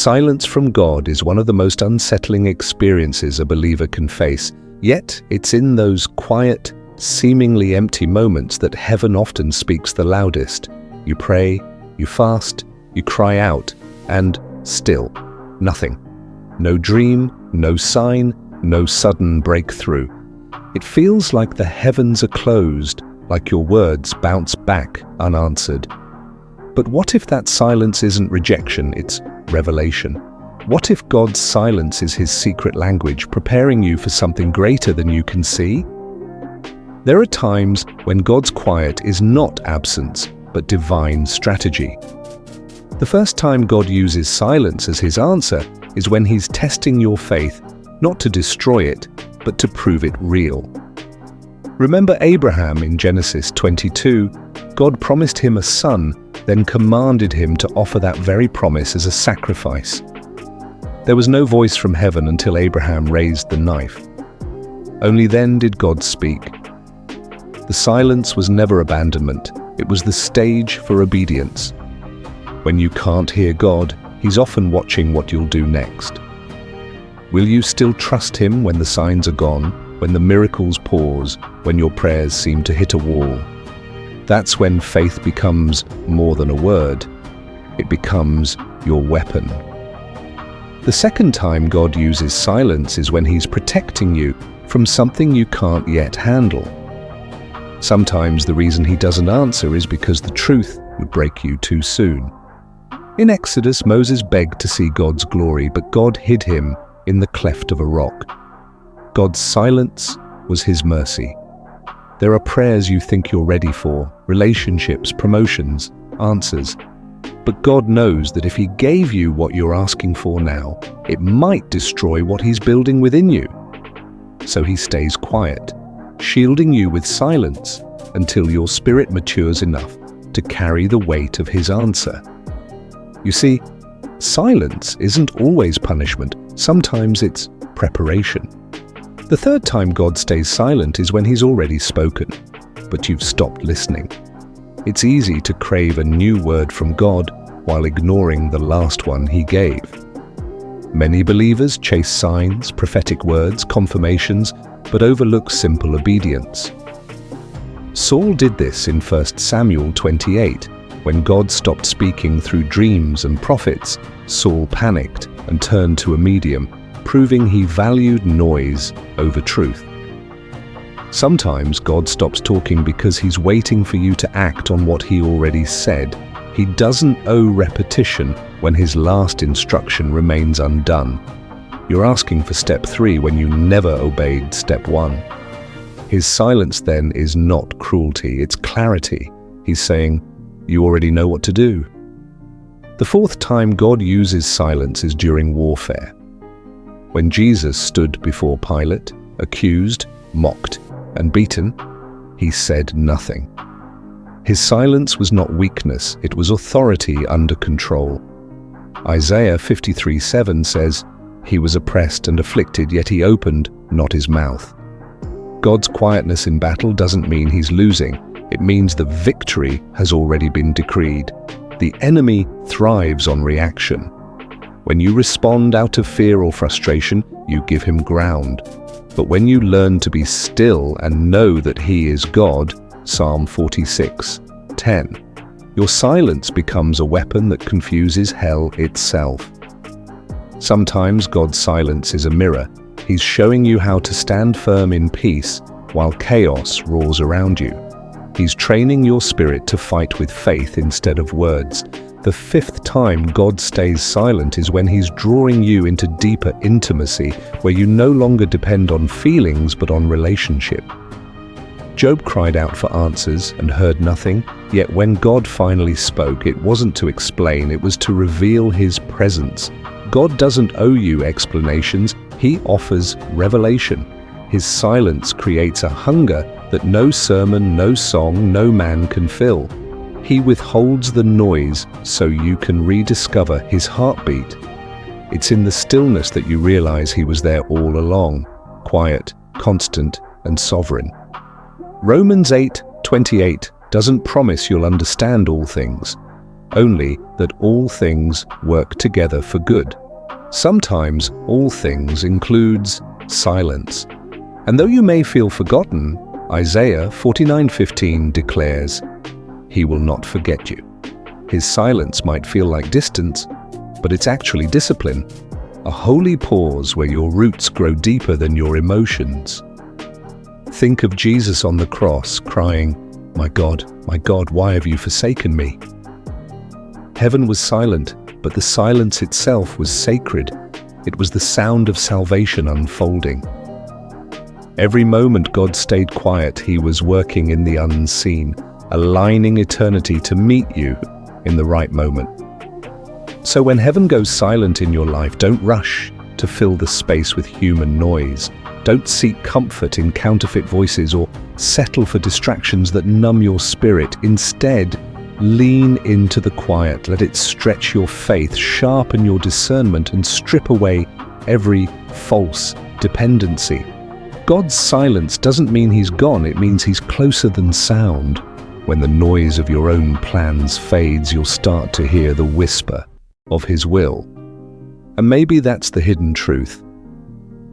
Silence from God is one of the most unsettling experiences a believer can face, yet it's in those quiet, seemingly empty moments that heaven often speaks the loudest. You pray, you fast, you cry out, and still, nothing. No dream, no sign, no sudden breakthrough. It feels like the heavens are closed, like your words bounce back unanswered. But what if that silence isn't rejection, it's revelation? What if God's silence is his secret language, preparing you for something greater than you can see? There are times when God's quiet is not absence, but divine strategy. The first time God uses silence as his answer is when he's testing your faith, not to destroy it, but to prove it real. Remember Abraham in Genesis 22? God promised him a son, then commanded him to offer that very promise as a sacrifice. There was no voice from heaven until Abraham raised the knife. Only then did God speak. The silence was never abandonment, it was the stage for obedience. When you can't hear God, he's often watching what you'll do next. Will you still trust him when the signs are gone, when the miracles pause, when your prayers seem to hit a wall? That's when faith becomes more than a word. It becomes your weapon. The second time God uses silence is when he's protecting you from something you can't yet handle. Sometimes the reason he doesn't answer is because the truth would break you too soon. In Exodus, Moses begged to see God's glory, but God hid him in the cleft of a rock. God's silence was his mercy. There are prayers you think you're ready for, relationships, promotions, answers. But God knows that if he gave you what you're asking for now, it might destroy what he's building within you. So he stays quiet, shielding you with silence until your spirit matures enough to carry the weight of his answer. You see, silence isn't always punishment. Sometimes it's preparation. The third time God stays silent is when he's already spoken, but you've stopped listening. It's easy to crave a new word from God while ignoring the last one he gave. Many believers chase signs, prophetic words, confirmations, but overlook simple obedience. Saul did this in 1 Samuel 28. When God stopped speaking through dreams and prophets, Saul panicked and turned to a medium, proving he valued noise over truth. Sometimes God stops talking because he's waiting for you to act on what he already said. He doesn't owe repetition when his last instruction remains undone. You're asking for step 3 when you never obeyed step 1. His silence then is not cruelty, it's clarity. He's saying, you already know what to do. The fourth time God uses silence is during warfare. When Jesus stood before Pilate, accused, mocked, and beaten, he said nothing. His silence was not weakness, it was authority under control. Isaiah 53:7 says, "He was oppressed and afflicted, yet he opened not his mouth." God's quietness in battle doesn't mean he's losing. It means the victory has already been decreed. The enemy thrives on reaction. When you respond out of fear or frustration, you give him ground. But when you learn to be still and know that he is God, Psalm 46:10, your silence becomes a weapon that confuses hell itself. Sometimes God's silence is a mirror. He's showing you how to stand firm in peace while chaos roars around you. He's training your spirit to fight with faith instead of words. The fifth time God stays silent is when he's drawing you into deeper intimacy, where you no longer depend on feelings but on relationship. Job cried out for answers and heard nothing, yet when God finally spoke, it wasn't to explain, it was to reveal his presence. God doesn't owe you explanations, he offers revelation. His silence creates a hunger that no sermon, no song, no man can fill. He withholds the noise so you can rediscover his heartbeat. It's in the stillness that you realize he was there all along, quiet, constant, and sovereign. Romans 8:28 doesn't promise you'll understand all things. only that all things work together for good. Sometimes all things includes silence. And though you may feel forgotten, Isaiah 49:15 declares, "He will not forget you." His silence might feel like distance, but it's actually discipline, a holy pause where your roots grow deeper than your emotions. Think of Jesus on the cross crying, my God, why have you forsaken me?" Heaven was silent, but the silence itself was sacred. It was the sound of salvation unfolding. Every moment God stayed quiet, He was working in the unseen, aligning eternity to meet you in the right moment. So when heaven goes silent in your life, don't rush to fill the space with human noise. Don't seek comfort in counterfeit voices or settle for distractions that numb your spirit. Instead, lean into the quiet. Let it stretch your faith, sharpen your discernment, and strip away every false dependency. God's silence doesn't mean He's gone, it means He's closer than sound. When the noise of your own plans fades, you'll start to hear the whisper of His will. And maybe that's the hidden truth.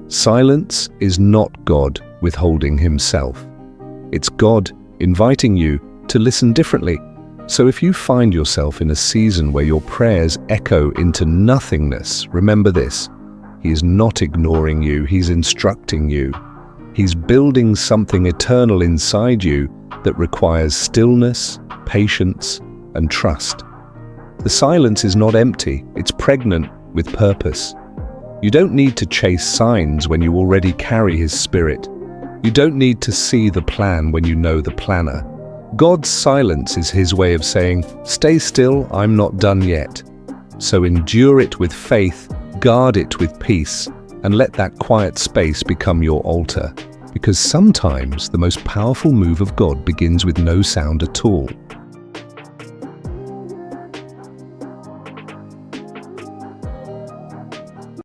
Silence is not God withholding Himself. It's God inviting you to listen differently. So if you find yourself in a season where your prayers echo into nothingness, remember this: He is not ignoring you, He's instructing you. He's building something eternal inside you that requires stillness, patience, and trust. The silence is not empty, it's pregnant with purpose. You don't need to chase signs when you already carry His Spirit. You don't need to see the plan when you know the planner. God's silence is His way of saying, "Stay still, I'm not done yet." So endure it with faith, guard it with peace, and let that quiet space become your altar. Because sometimes the most powerful move of God begins with no sound at all.